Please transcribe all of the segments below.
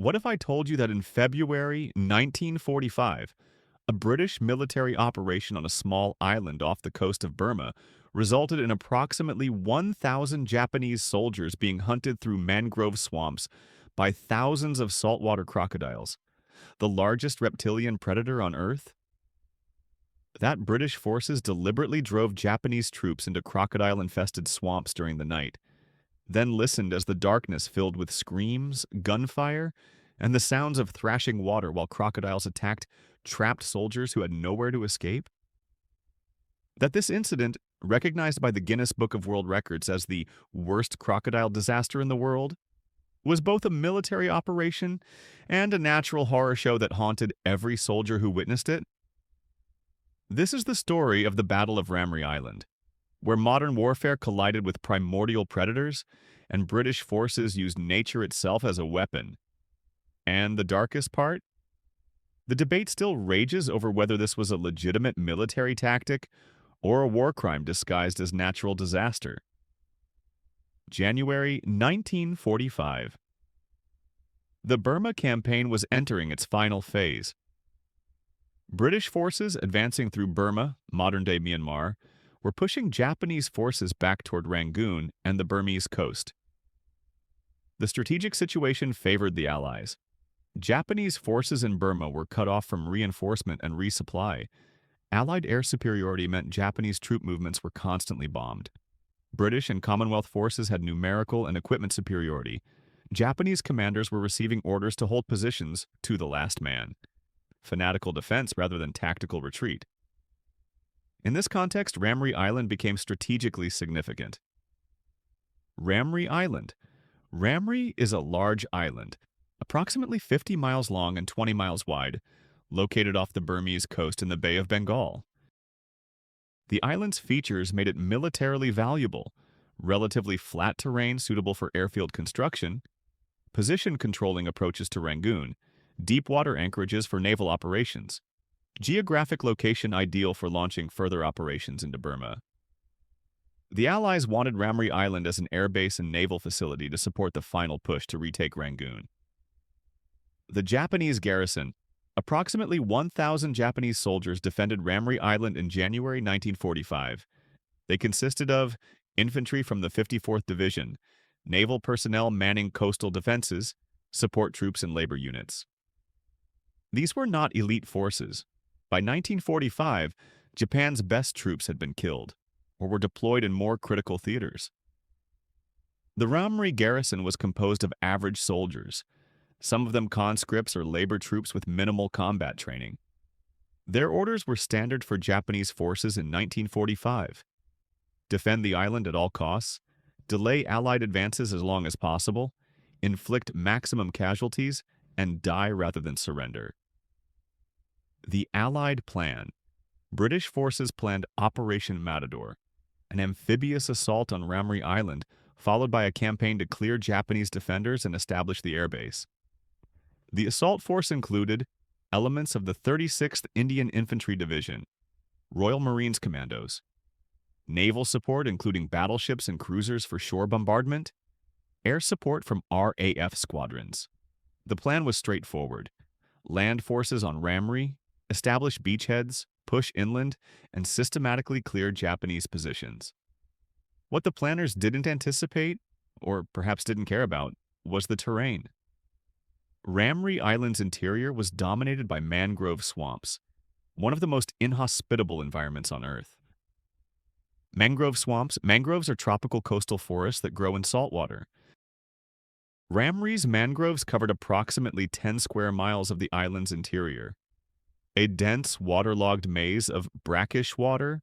What if I told you that in February 1945, a British military operation on a small island off the coast of Burma resulted in approximately 1,000 Japanese soldiers being hunted through mangrove swamps by thousands of saltwater crocodiles, the largest reptilian predator on Earth? That British forces deliberately drove Japanese troops into crocodile-infested swamps during the night, then listened as the darkness filled with screams, gunfire, and the sounds of thrashing water while crocodiles attacked trapped soldiers who had nowhere to escape? That this incident, recognized by the Guinness Book of World Records as the worst crocodile disaster in the world, was both a military operation and a natural horror show that haunted every soldier who witnessed it? This is the story of the Battle of Ramree Island, where modern warfare collided with primordial predators and British forces used nature itself as a weapon. And the darkest part? The debate still rages over whether this was a legitimate military tactic or a war crime disguised as natural disaster. January 1945. The Burma campaign was entering its final phase. British forces advancing through Burma, modern-day Myanmar, were pushing Japanese forces back toward Rangoon and the Burmese coast. The strategic situation favored the Allies. Japanese forces in Burma were cut off from reinforcement and resupply. Allied air superiority meant Japanese troop movements were constantly bombed. British and Commonwealth forces had numerical and equipment superiority. Japanese commanders were receiving orders to hold positions to the last man. Fanatical defense rather than tactical retreat. In this context, Ramree Island became strategically significant. Ramree Island. Ramree is a large island, approximately 50 miles long and 20 miles wide, located off the Burmese coast in the Bay of Bengal. The island's features made it militarily valuable: relatively flat terrain suitable for airfield construction, position-controlling approaches to Rangoon, deep water anchorages for naval operations, geographic location ideal for launching further operations into Burma. The Allies wanted Ramree Island as an airbase and naval facility to support the final push to retake Rangoon. The Japanese garrison, approximately 1,000 Japanese soldiers, defended Ramree Island in January 1945. They consisted of infantry from the 54th Division, naval personnel manning coastal defenses, support troops and labor units. These were not elite forces. By 1945, Japan's best troops had been killed, or were deployed in more critical theaters. The Ramree garrison was composed of average soldiers, some of them conscripts or labor troops with minimal combat training. Their orders were standard for Japanese forces in 1945. Defend the island at all costs, delay Allied advances as long as possible, inflict maximum casualties, and die rather than surrender. The Allied plan. British forces planned Operation Matador, an amphibious assault on Ramree Island, followed by a campaign to clear Japanese defenders and establish the airbase. The assault force included elements of the 36th Indian Infantry Division, Royal Marines Commandos, naval support including battleships and cruisers for shore bombardment, air support from RAF squadrons. The plan was straightforward: land forces on Ramree, establish beachheads, push inland, and systematically clear Japanese positions. What the planners didn't anticipate, or perhaps didn't care about, was the terrain. Ramree Island's interior was dominated by mangrove swamps, one of the most inhospitable environments on Earth. Mangroves are tropical coastal forests that grow in saltwater. Ramree's mangroves covered approximately 10 square miles of the island's interior. A dense, waterlogged maze of brackish water,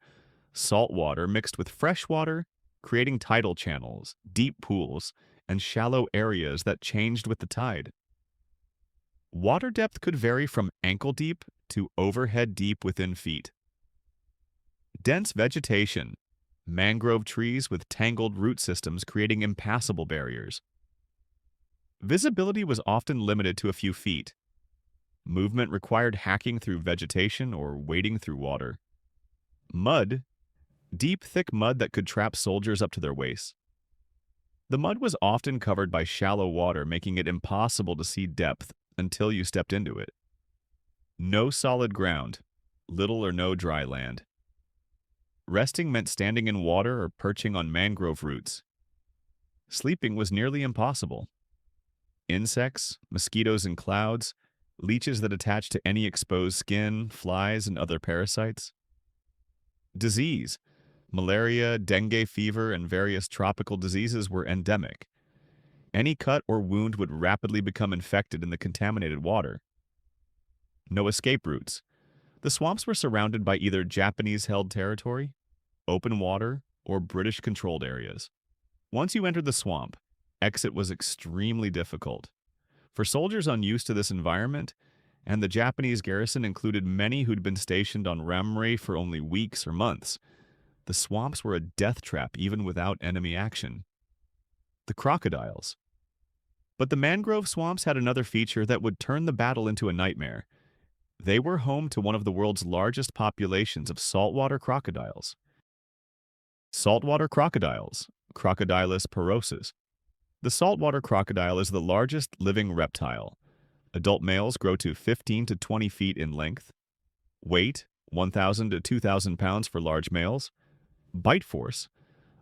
salt water mixed with fresh water, creating tidal channels, deep pools, and shallow areas that changed with the tide. Water depth could vary from ankle-deep to overhead deep within feet. Dense vegetation, mangrove trees with tangled root systems creating impassable barriers. Visibility was often limited to a few feet. Movement required hacking through vegetation or wading through water. Mud, deep, thick mud that could trap soldiers up to their waists. The mud was often covered by shallow water, making it impossible to see depth until you stepped into it. No solid ground, little or no dry land. Resting meant standing in water or perching on mangrove roots. Sleeping was nearly impossible. Insects, mosquitoes and clouds, leeches that attach to any exposed skin, flies, and other parasites. Disease, malaria, dengue fever, and various tropical diseases were endemic. Any cut or wound would rapidly become infected in the contaminated water. No escape routes. The swamps were surrounded by either Japanese-held territory, open water, or British-controlled areas. Once you entered the swamp, exit was extremely difficult. For soldiers unused to this environment, and the Japanese garrison included many who'd been stationed on Ramree for only weeks or months, the swamps were a death trap even without enemy action. The crocodiles. But the mangrove swamps had another feature that would turn the battle into a nightmare. They were home to one of the world's largest populations of saltwater crocodiles. Saltwater crocodiles, Crocodilus porosus. The saltwater crocodile is the largest living reptile. Adult males grow to 15 to 20 feet in length. Weight, 1,000 to 2,000 pounds for large males. Bite force,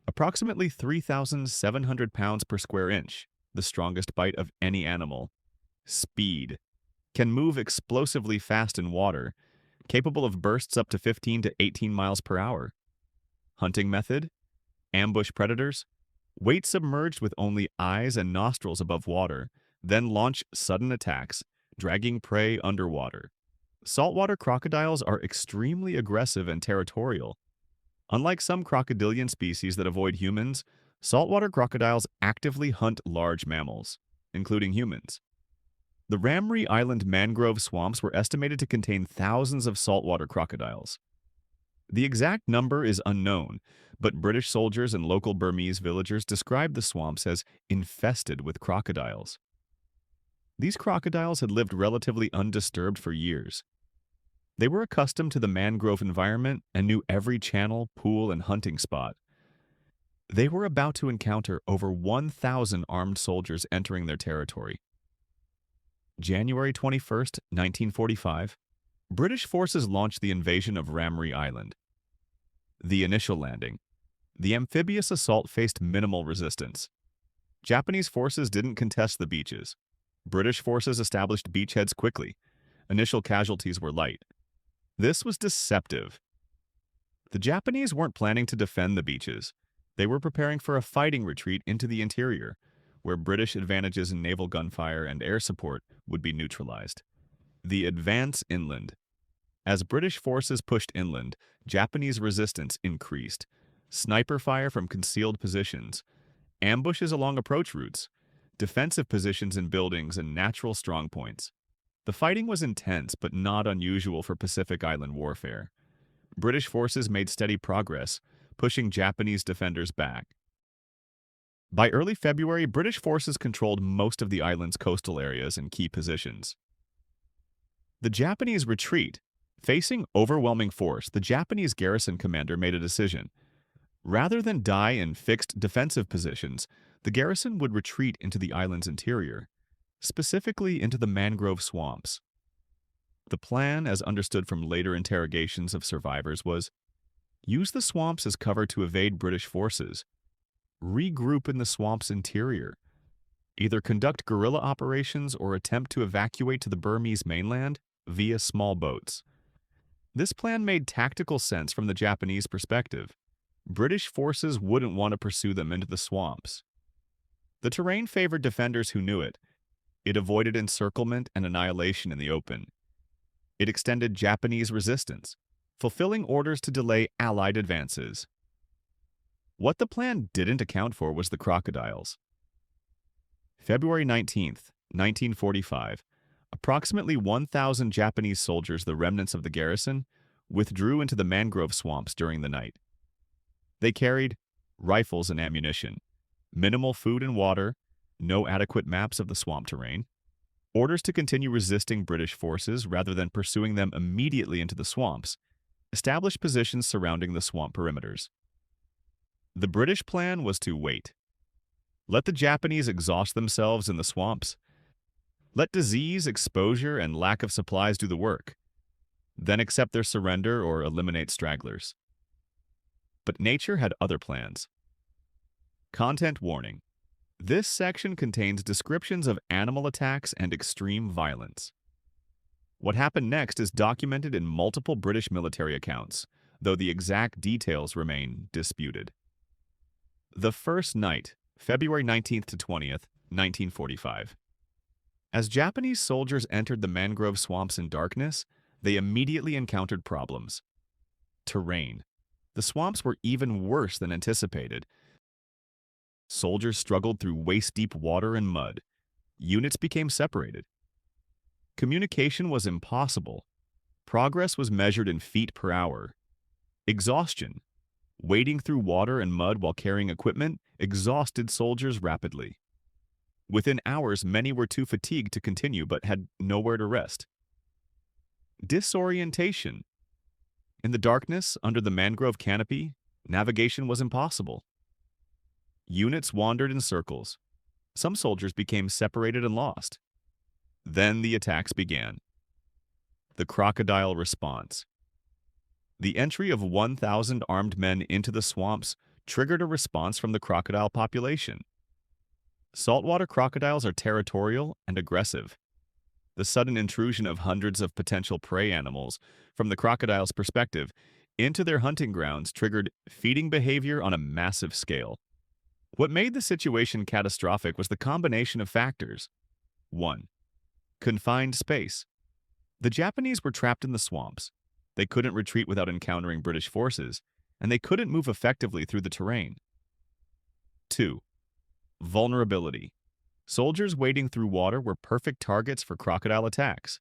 approximately 3,700 pounds per square inch, the strongest bite of any animal. Speed, can move explosively fast in water, capable of bursts up to 15 to 18 miles per hour. Hunting method, ambush predators, wait submerged with only eyes and nostrils above water, then launch sudden attacks, dragging prey underwater. Saltwater crocodiles are extremely aggressive and territorial. Unlike some crocodilian species that avoid humans, saltwater crocodiles actively hunt large mammals, including humans. The Ramree Island mangrove swamps were estimated to contain thousands of saltwater crocodiles. The exact number is unknown, but British soldiers and local Burmese villagers described the swamps as infested with crocodiles. These crocodiles had lived relatively undisturbed for years. They were accustomed to the mangrove environment and knew every channel, pool, and hunting spot. They were about to encounter over 1,000 armed soldiers entering their territory. January 21st, 1945, British forces launched the invasion of Ramree Island. The initial landing. The amphibious assault faced minimal resistance. Japanese forces didn't contest the beaches. British forces established beachheads quickly. Initial casualties were light. This was deceptive. The Japanese weren't planning to defend the beaches. They were preparing for a fighting retreat into the interior, where British advantages in naval gunfire and air support would be neutralized. The advance inland. As British forces pushed inland, Japanese resistance increased. Sniper fire from concealed positions, ambushes along approach routes, defensive positions in buildings, and natural strongpoints. The fighting was intense but not unusual for Pacific Island warfare. British forces made steady progress, pushing Japanese defenders back. By early February, British forces controlled most of the island's coastal areas and key positions. The Japanese retreat. Facing overwhelming force, the Japanese garrison commander made a decision. Rather than die in fixed defensive positions, the garrison would retreat into the island's interior, specifically into the mangrove swamps. The plan, as understood from later interrogations of survivors, was use the swamps as cover to evade British forces, regroup in the swamp's interior, either conduct guerrilla operations or attempt to evacuate to the Burmese mainland via small boats. This plan made tactical sense from the Japanese perspective. British forces wouldn't want to pursue them into the swamps. The terrain favored defenders who knew it. It avoided encirclement and annihilation in the open. It extended Japanese resistance, fulfilling orders to delay Allied advances. What the plan didn't account for was the crocodiles. February 19th, 1945, approximately 1,000 Japanese soldiers, the remnants of the garrison, withdrew into the mangrove swamps during the night. They carried rifles and ammunition, minimal food and water, no adequate maps of the swamp terrain, orders to continue resisting British forces rather than pursuing them immediately into the swamps, established positions surrounding the swamp perimeters. The British plan was to wait. Let the Japanese exhaust themselves in the swamps. Let disease, exposure, and lack of supplies do the work. Then accept their surrender or eliminate stragglers. But nature had other plans. Content warning. This section contains descriptions of animal attacks and extreme violence. What happened next is documented in multiple British military accounts, though the exact details remain disputed. The first night, February 19th to 20th, 1945. As Japanese soldiers entered the mangrove swamps in darkness, they immediately encountered problems. Terrain. The swamps were even worse than anticipated. Soldiers struggled through waist-deep water and mud. Units became separated. Communication was impossible. Progress was measured in feet per hour. Exhaustion. Wading through water and mud while carrying equipment exhausted soldiers rapidly. Within hours, many were too fatigued to continue but had nowhere to rest. Disorientation. In the darkness, under the mangrove canopy, navigation was impossible. Units wandered in circles. Some soldiers became separated and lost. Then the attacks began. The crocodile response. The entry of 1,000 armed men into the swamps triggered a response from the crocodile population. Saltwater crocodiles are territorial and aggressive. The sudden intrusion of hundreds of potential prey animals, from the crocodile's perspective, into their hunting grounds triggered feeding behavior on a massive scale. What made the situation catastrophic was the combination of factors. 1. Confined space. The Japanese were trapped in the swamps. They couldn't retreat without encountering British forces, and they couldn't move effectively through the terrain. 2. Vulnerability. Soldiers wading through water were perfect targets for crocodile attacks.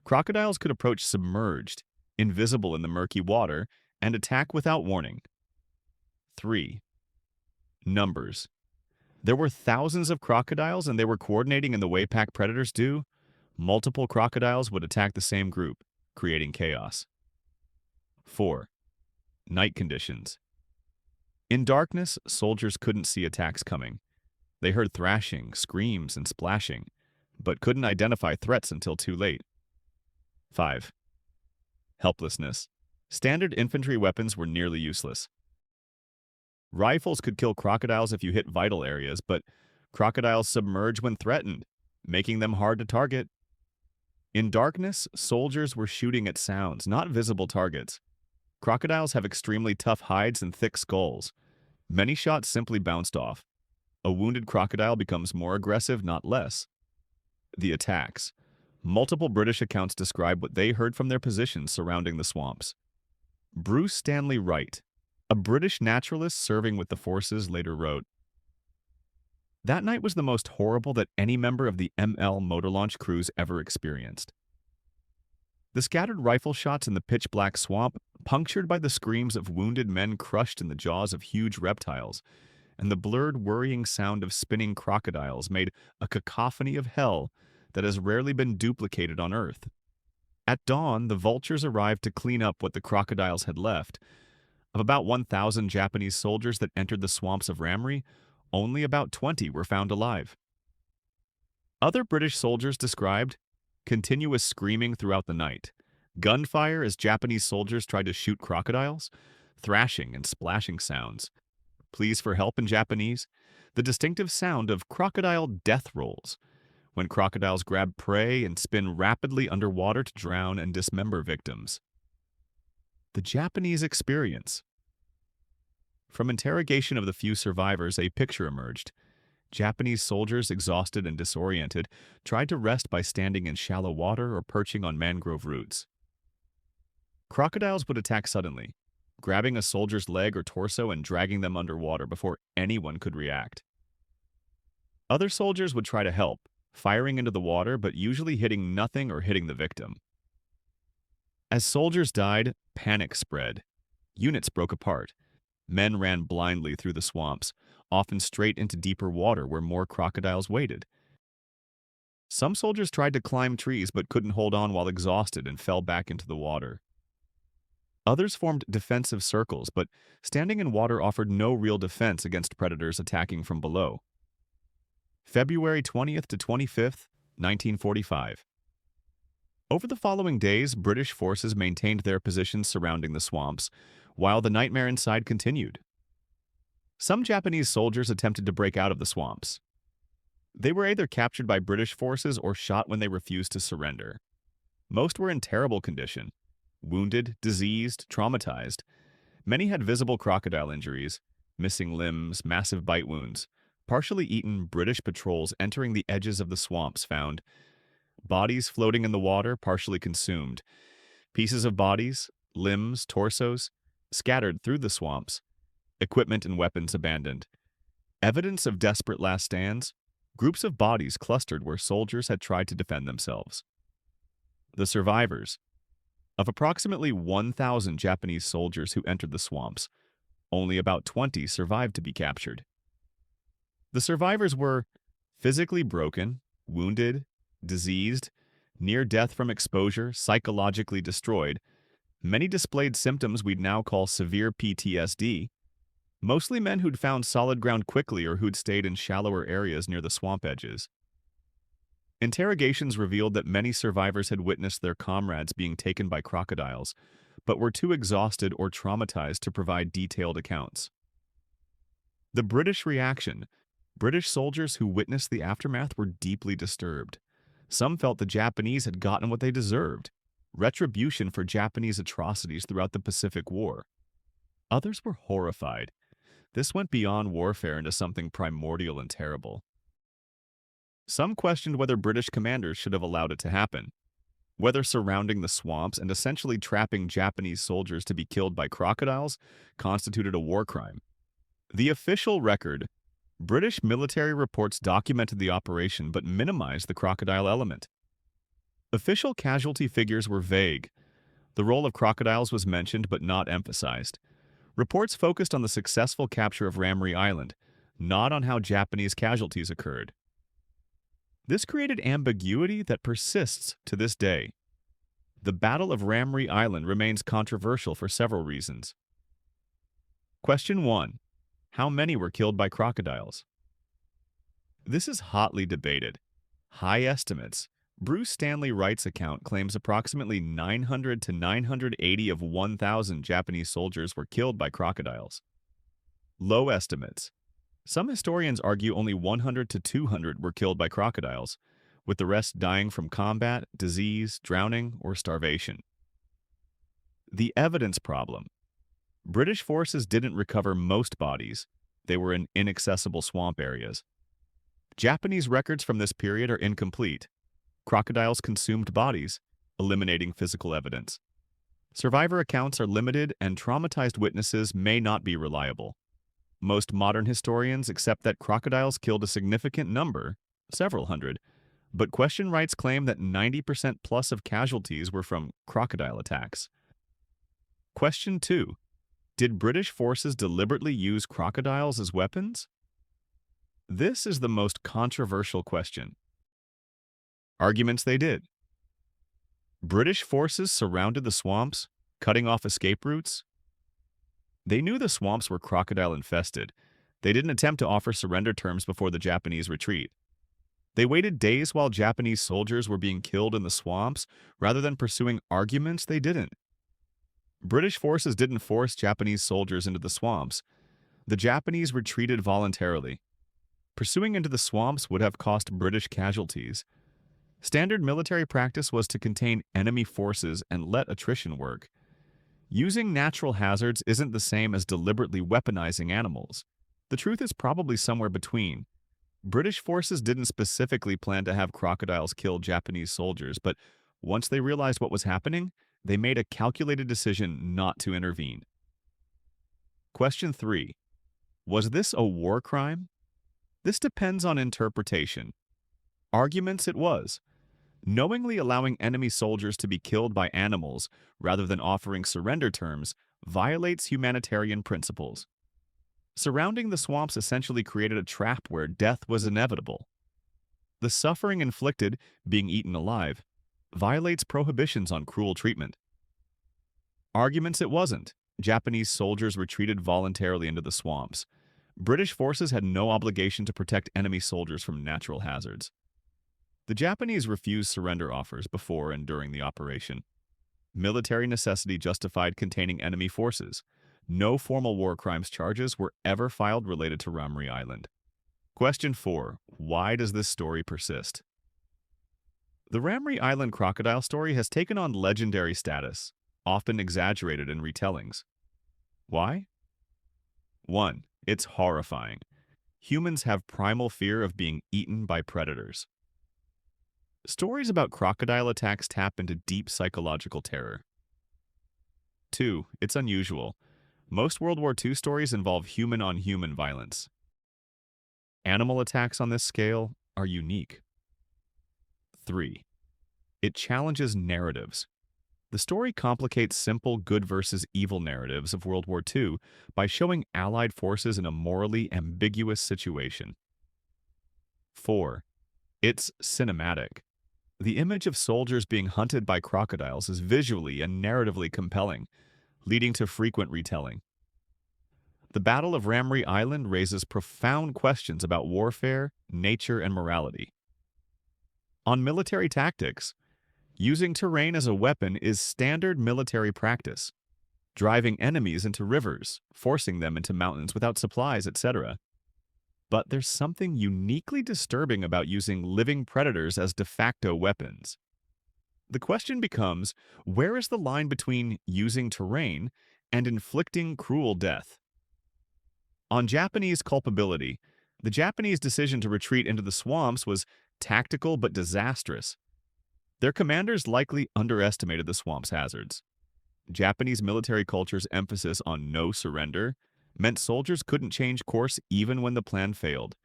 Crocodiles could approach submerged, invisible in the murky water, and attack without warning. 3. Numbers. There were thousands of crocodiles and they were coordinating in the way pack predators do. Multiple crocodiles would attack the same group, creating chaos. 4. Night conditions. In darkness, soldiers couldn't see attacks coming. They heard thrashing, screams, and splashing, but couldn't identify threats until too late. 5. Helplessness. Standard infantry weapons were nearly useless. Rifles could kill crocodiles if you hit vital areas, but crocodiles submerge when threatened, making them hard to target. In darkness, soldiers were shooting at sounds, not visible targets. Crocodiles have extremely tough hides and thick skulls. Many shots simply bounced off. A wounded crocodile becomes more aggressive, not less. The attacks. Multiple British accounts describe what they heard from their positions surrounding the swamps. Bruce Stanley Wright, a British naturalist serving with the forces, later wrote, "That night was the most horrible that any member of the ML motor launch crews ever experienced. The scattered rifle shots in the pitch-black swamp, punctured by the screams of wounded men crushed in the jaws of huge reptiles, and the blurred, worrying sound of spinning crocodiles made a cacophony of hell that has rarely been duplicated on Earth. At dawn, the vultures arrived to clean up what the crocodiles had left. Of about 1,000 Japanese soldiers that entered the swamps of Ramree, only about 20 were found alive." Other British soldiers described continuous screaming throughout the night, gunfire as Japanese soldiers tried to shoot crocodiles, thrashing and splashing sounds, pleas for help in Japanese, the distinctive sound of crocodile death rolls, when crocodiles grab prey and spin rapidly underwater to drown and dismember victims. The Japanese experience. From interrogation of the few survivors, a picture emerged. Japanese soldiers, exhausted and disoriented, tried to rest by standing in shallow water or perching on mangrove roots. Crocodiles would attack suddenly, grabbing a soldier's leg or torso and dragging them underwater before anyone could react. Other soldiers would try to help, firing into the water but usually hitting nothing or hitting the victim. As soldiers died, panic spread. Units broke apart. Men ran blindly through the swamps, often straight into deeper water where more crocodiles waited. Some soldiers tried to climb trees but couldn't hold on while exhausted and fell back into the water. Others formed defensive circles, but standing in water offered no real defense against predators attacking from below. February 20th to 25th, 1945. Over the following days, British forces maintained their positions surrounding the swamps, while the nightmare inside continued. Some Japanese soldiers attempted to break out of the swamps. They were either captured by British forces or shot when they refused to surrender. Most were in terrible condition, wounded, diseased, traumatized. Many had visible crocodile injuries, missing limbs, massive bite wounds. Partially eaten British patrols entering the edges of the swamps found bodies floating in the water, partially consumed. Pieces of bodies, limbs, torsos, scattered through the swamps. Equipment and weapons abandoned. Evidence of desperate last stands. Groups of bodies clustered where soldiers had tried to defend themselves. The survivors. Of approximately 1,000 Japanese soldiers who entered the swamps, only about 20 survived to be captured. The survivors were physically broken, wounded, diseased, near death from exposure, psychologically destroyed. Many displayed symptoms we'd now call severe PTSD, mostly men who'd found solid ground quickly or who'd stayed in shallower areas near the swamp edges. Interrogations revealed that many survivors had witnessed their comrades being taken by crocodiles, but were too exhausted or traumatized to provide detailed accounts. The British reaction. British soldiers who witnessed the aftermath were deeply disturbed. Some felt the Japanese had gotten what they deserved, retribution for Japanese atrocities throughout the Pacific War. Others were horrified. This went beyond warfare into something primordial and terrible. Some questioned whether British commanders should have allowed it to happen, whether surrounding the swamps and essentially trapping Japanese soldiers to be killed by crocodiles constituted a war crime. The official record. British military reports documented the operation but minimized the crocodile element. Official casualty figures were vague. The role of crocodiles was mentioned but not emphasized. Reports focused on the successful capture of Ramree Island, not on how Japanese casualties occurred. This created ambiguity that persists to this day. The Battle of Ramree Island remains controversial for several reasons. Question 1. How many were killed by crocodiles? This is hotly debated. High estimates. Bruce Stanley Wright's account claims approximately 900 to 980 of 1,000 Japanese soldiers were killed by crocodiles. Low estimates. Some historians argue only 100 to 200 were killed by crocodiles, with the rest dying from combat, disease, drowning, or starvation. The evidence problem. British forces didn't recover most bodies. They were in inaccessible swamp areas. Japanese records from this period are incomplete. Crocodiles consumed bodies, eliminating physical evidence. Survivor accounts are limited and traumatized witnesses may not be reliable. Most modern historians accept that crocodiles killed a significant number, several hundred, but question Wright's claim that 90% plus of casualties were from crocodile attacks. Question 2. Did British forces deliberately use crocodiles as weapons? This is the most controversial question. Arguments they did. British forces surrounded the swamps, cutting off escape routes. They knew the swamps were crocodile-infested. They didn't attempt to offer surrender terms before the Japanese retreat. They waited days while Japanese soldiers were being killed in the swamps rather than pursuing arguments they didn't. British forces didn't force Japanese soldiers into the swamps. The Japanese retreated voluntarily. Pursuing into the swamps would have cost British casualties. Standard military practice was to contain enemy forces and let attrition work. Using natural hazards isn't the same as deliberately weaponizing animals. The truth is probably somewhere between. British forces didn't specifically plan to have crocodiles kill Japanese soldiers, but once they realized what was happening, they made a calculated decision not to intervene. Question 3. Was this a war crime? This depends on interpretation. Arguments it was. Knowingly allowing enemy soldiers to be killed by animals rather than offering surrender terms violates humanitarian principles. Surrounding the swamps essentially created a trap where death was inevitable. The suffering inflicted, being eaten alive, violates prohibitions on cruel treatment. Arguments it wasn't. Japanese soldiers retreated voluntarily into the swamps. British forces had no obligation to protect enemy soldiers from natural hazards. The Japanese refused surrender offers before and during the operation. Military necessity justified containing enemy forces. No formal war crimes charges were ever filed related to Ramree Island. Question 4. Why does this story persist? The Ramree Island crocodile story has taken on legendary status, often exaggerated in retellings. Why? 1. It's horrifying. Humans have primal fear of being eaten by predators. Stories about crocodile attacks tap into deep psychological terror. 2. It's unusual. Most World War II stories involve human-on-human violence. Animal attacks on this scale are unique. 3. It challenges narratives. The story complicates simple good versus evil narratives of World War II by showing Allied forces in a morally ambiguous situation. 4. It's cinematic. The image of soldiers being hunted by crocodiles is visually and narratively compelling, leading to frequent retelling. The Battle of Ramree Island raises profound questions about warfare, nature, and morality. On military tactics, using terrain as a weapon is standard military practice, driving enemies into rivers, forcing them into mountains without supplies, etc. But there's something uniquely disturbing about using living predators as de facto weapons. The question becomes, where is the line between using terrain and inflicting cruel death? On Japanese culpability, the Japanese decision to retreat into the swamps was tactical but disastrous. Their commanders likely underestimated the swamp's hazards. Japanese military culture's emphasis on no surrender meant soldiers couldn't change course even when the plan failed.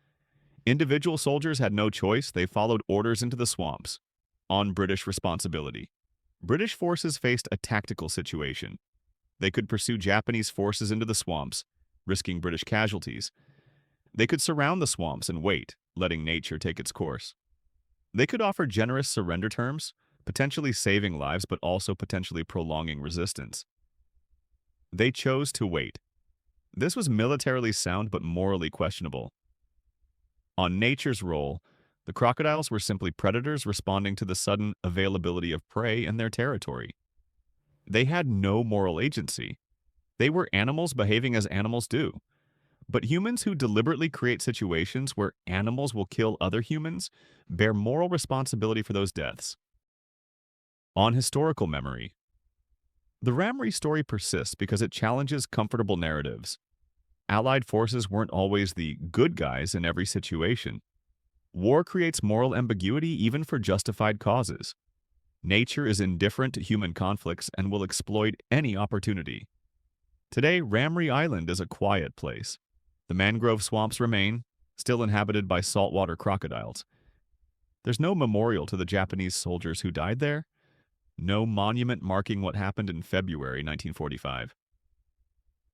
Individual soldiers had no choice, they followed orders into the swamps, on British responsibility. British forces faced a tactical situation. They could pursue Japanese forces into the swamps, risking British casualties. They could surround the swamps and wait, letting nature take its course. They could offer generous surrender terms, potentially saving lives but also potentially prolonging resistance. They chose to wait. This was militarily sound but morally questionable. On nature's role, the crocodiles were simply predators responding to the sudden availability of prey in their territory. They had no moral agency. They were animals behaving as animals do. But humans who deliberately create situations where animals will kill other humans bear moral responsibility for those deaths. On historical memory, the Ramree story persists because it challenges comfortable narratives. Allied forces weren't always the good guys in every situation. War creates moral ambiguity even for justified causes. Nature is indifferent to human conflicts and will exploit any opportunity. Today, Ramree Island is a quiet place. The mangrove swamps remain, still inhabited by saltwater crocodiles. There's no memorial to the Japanese soldiers who died there, no monument marking what happened in February 1945.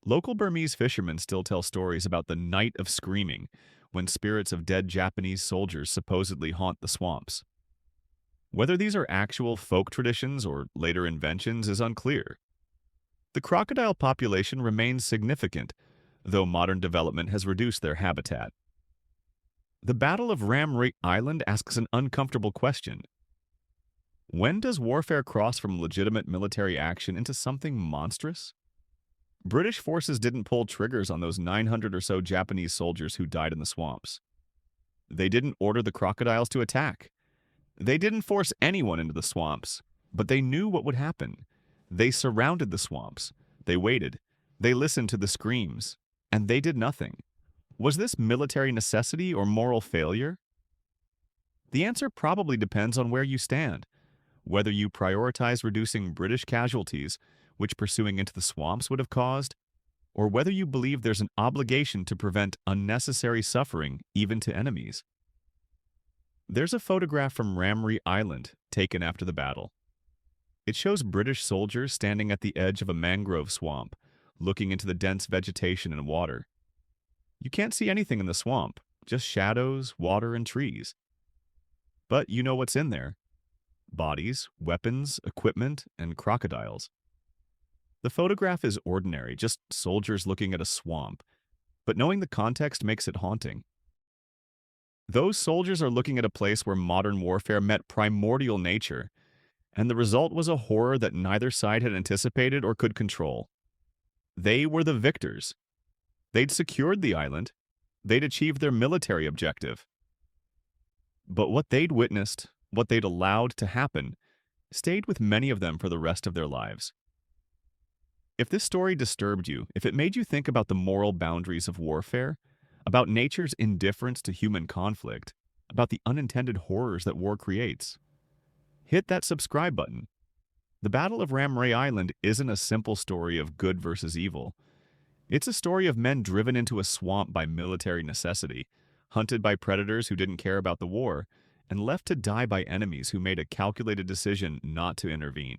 Local Burmese fishermen still tell stories about the Night of Screaming, when spirits of dead Japanese soldiers supposedly haunt the swamps. Whether these are actual folk traditions or later inventions is unclear. The crocodile population remains significant, though modern development has reduced their habitat. The Battle of Ramree Island asks an uncomfortable question. When does warfare cross from legitimate military action into something monstrous? British forces didn't pull triggers on those 900 or so Japanese soldiers who died in the swamps. They didn't order the crocodiles to attack. They didn't force anyone into the swamps, but they knew what would happen. They surrounded the swamps. They waited. They listened to the screams. And they did nothing. Was this military necessity or moral failure? The answer probably depends on where you stand. Whether you prioritize reducing British casualties, which pursuing into the swamps would have caused, or whether you believe there's an obligation to prevent unnecessary suffering even to enemies. There's a photograph from Ramree Island taken after the battle. It shows British soldiers standing at the edge of a mangrove swamp, looking into the dense vegetation and water. You can't see anything in the swamp, just shadows, water, and trees. But you know what's in there. Bodies, weapons, equipment, and crocodiles. The photograph is ordinary, just soldiers looking at a swamp, but knowing the context makes it haunting. Those soldiers are looking at a place where modern warfare met primordial nature, and the result was a horror that neither side had anticipated or could control. They were the victors. They'd secured the island. They'd achieved their military objective. But what they'd witnessed, what they'd allowed to happen, stayed with many of them for the rest of their lives. If this story disturbed you, if it made you think about the moral boundaries of warfare, about nature's indifference to human conflict, about the unintended horrors that war creates, hit that subscribe button. The Battle of Ramree Island isn't a simple story of good versus evil. It's a story of men driven into a swamp by military necessity, hunted by predators who didn't care about the war, and left to die by enemies who made a calculated decision not to intervene.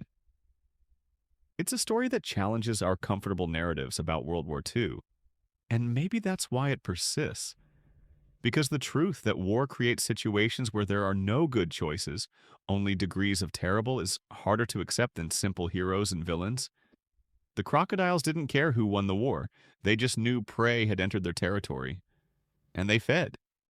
It's a story that challenges our comfortable narratives about World War II, and maybe that's why it persists. Because the truth that war creates situations where there are no good choices, only degrees of terrible, is harder to accept than simple heroes and villains. The crocodiles didn't care who won the war. They just knew prey had entered their territory. And they fed.